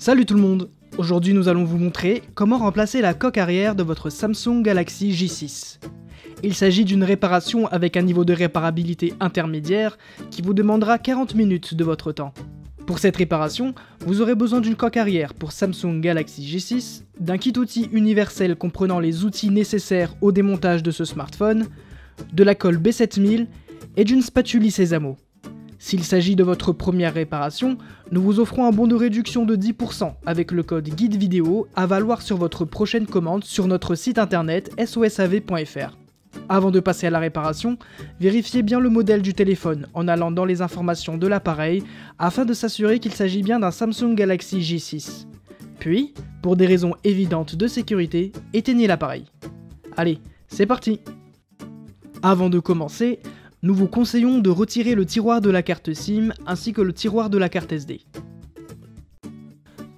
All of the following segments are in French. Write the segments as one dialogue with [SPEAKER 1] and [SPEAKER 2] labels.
[SPEAKER 1] Salut tout le monde! Aujourd'hui nous allons vous montrer comment remplacer la coque arrière de votre Samsung Galaxy J6. Il s'agit d'une réparation avec un niveau de réparabilité intermédiaire qui vous demandera 40 minutes de votre temps. Pour cette réparation, vous aurez besoin d'une coque arrière pour Samsung Galaxy J6, d'un kit outil universel comprenant les outils nécessaires au démontage de ce smartphone, de la colle B7000 et d'une spatule Sésamo. S'il s'agit de votre première réparation, nous vous offrons un bon de réduction de 10% avec le code guide vidéo à valoir sur votre prochaine commande sur notre site internet sosav.fr. Avant de passer à la réparation, vérifiez bien le modèle du téléphone en allant dans les informations de l'appareil afin de s'assurer qu'il s'agit bien d'un Samsung Galaxy J6. Puis, pour des raisons évidentes de sécurité, éteignez l'appareil. Allez, c'est parti! Avant de commencer, nous vous conseillons de retirer le tiroir de la carte SIM ainsi que le tiroir de la carte SD.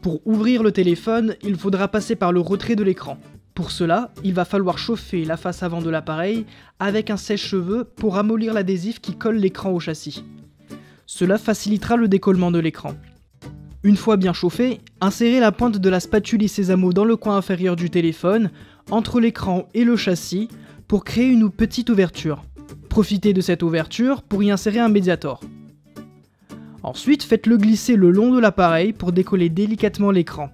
[SPEAKER 1] Pour ouvrir le téléphone, il faudra passer par le retrait de l'écran. Pour cela, il va falloir chauffer la face avant de l'appareil avec un sèche-cheveux pour ramollir l'adhésif qui colle l'écran au châssis. Cela facilitera le décollement de l'écran. Une fois bien chauffé, insérez la pointe de la spatule Sésamo dans le coin inférieur du téléphone, entre l'écran et le châssis, pour créer une petite ouverture. Profitez de cette ouverture pour y insérer un médiator. Ensuite, faites-le glisser le long de l'appareil pour décoller délicatement l'écran.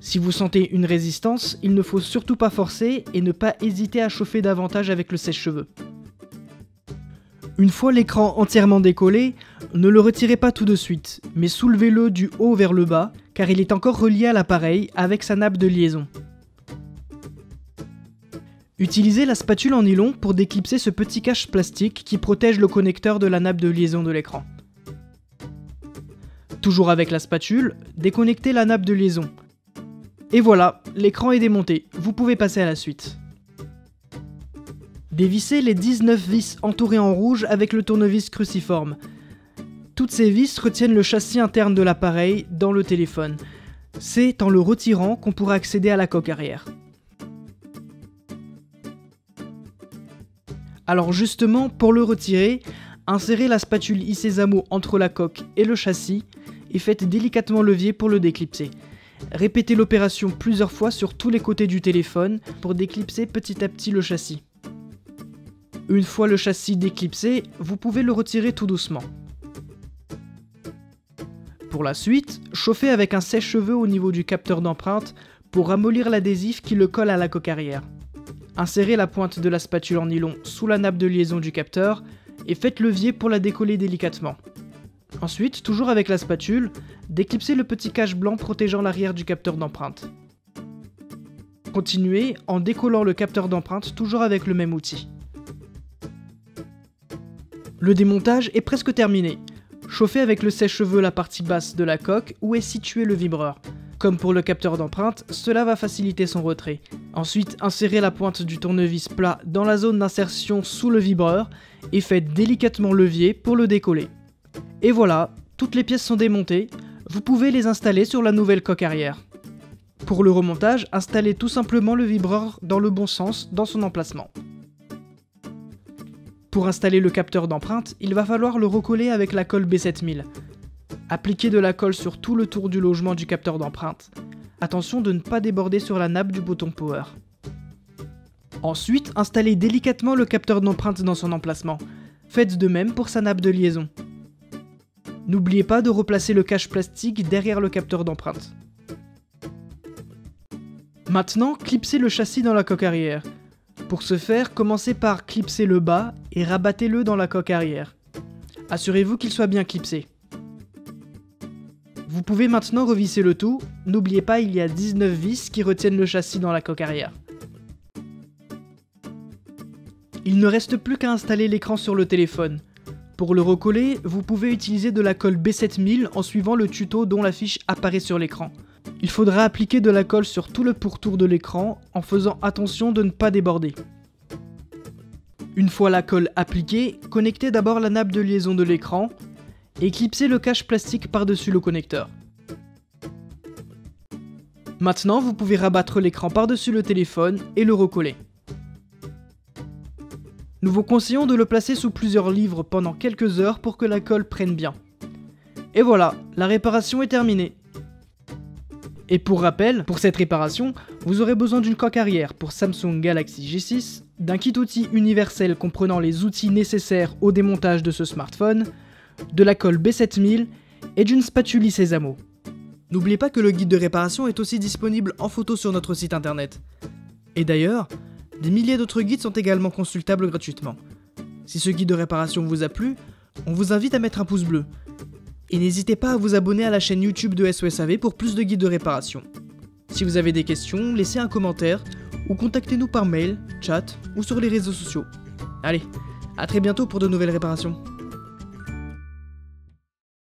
[SPEAKER 1] Si vous sentez une résistance, il ne faut surtout pas forcer et ne pas hésiter à chauffer davantage avec le sèche-cheveux. Une fois l'écran entièrement décollé, ne le retirez pas tout de suite, mais soulevez-le du haut vers le bas, car il est encore relié à l'appareil avec sa nappe de liaison. Utilisez la spatule en nylon pour déclipser ce petit cache plastique qui protège le connecteur de la nappe de liaison de l'écran. Toujours avec la spatule, déconnectez la nappe de liaison. Et voilà, l'écran est démonté, vous pouvez passer à la suite. Dévissez les 19 vis entourées en rouge avec le tournevis cruciforme. Toutes ces vis retiennent le châssis interne de l'appareil dans le téléphone. C'est en le retirant qu'on pourra accéder à la coque arrière. Alors justement, pour le retirer, insérez la spatule Sésamo entre la coque et le châssis et faites délicatement levier pour le déclipser. Répétez l'opération plusieurs fois sur tous les côtés du téléphone pour déclipser petit à petit le châssis. Une fois le châssis déclipsé, vous pouvez le retirer tout doucement. Pour la suite, chauffez avec un sèche-cheveux au niveau du capteur d'empreinte pour ramollir l'adhésif qui le colle à la coque arrière. Insérez la pointe de la spatule en nylon sous la nappe de liaison du capteur et faites levier pour la décoller délicatement. Ensuite, toujours avec la spatule, déclipsez le petit cache blanc protégeant l'arrière du capteur d'empreinte. Continuez en décollant le capteur d'empreinte toujours avec le même outil. Le démontage est presque terminé. Chauffez avec le sèche-cheveux la partie basse de la coque où est situé le vibreur. Comme pour le capteur d'empreinte, cela va faciliter son retrait. Ensuite, insérez la pointe du tournevis plat dans la zone d'insertion sous le vibreur et faites délicatement levier pour le décoller. Et voilà, toutes les pièces sont démontées, vous pouvez les installer sur la nouvelle coque arrière. Pour le remontage, installez tout simplement le vibreur dans le bon sens dans son emplacement. Pour installer le capteur d'empreinte, il va falloir le recoller avec la colle B7000. Appliquez de la colle sur tout le tour du logement du capteur d'empreinte. Attention de ne pas déborder sur la nappe du bouton Power. Ensuite, installez délicatement le capteur d'empreinte dans son emplacement. Faites de même pour sa nappe de liaison. N'oubliez pas de replacer le cache plastique derrière le capteur d'empreinte. Maintenant, clipsez le châssis dans la coque arrière. Pour ce faire, commencez par clipser le bas et rabattez-le dans la coque arrière. Assurez-vous qu'il soit bien clipsé. Vous pouvez maintenant revisser le tout, n'oubliez pas il y a 19 vis qui retiennent le châssis dans la coque arrière. Il ne reste plus qu'à installer l'écran sur le téléphone. Pour le recoller, vous pouvez utiliser de la colle B7000 en suivant le tuto dont la fiche apparaît sur l'écran. Il faudra appliquer de la colle sur tout le pourtour de l'écran en faisant attention de ne pas déborder. Une fois la colle appliquée, connectez d'abord la nappe de liaison de l'écran et clipsez le cache plastique par-dessus le connecteur. Maintenant, vous pouvez rabattre l'écran par-dessus le téléphone et le recoller. Nous vous conseillons de le placer sous plusieurs livres pendant quelques heures pour que la colle prenne bien. Et voilà, la réparation est terminée. Et pour rappel, pour cette réparation, vous aurez besoin d'une coque arrière pour Samsung Galaxy J6, d'un kit outil universel comprenant les outils nécessaires au démontage de ce smartphone, de la colle B7000 et d'une spatule Sésamo. N'oubliez pas que le guide de réparation est aussi disponible en photo sur notre site internet. Et d'ailleurs, des milliers d'autres guides sont également consultables gratuitement. Si ce guide de réparation vous a plu, on vous invite à mettre un pouce bleu. Et n'hésitez pas à vous abonner à la chaîne YouTube de SOSAV pour plus de guides de réparation. Si vous avez des questions, laissez un commentaire ou contactez-nous par mail, chat ou sur les réseaux sociaux. Allez, à très bientôt pour de nouvelles réparations.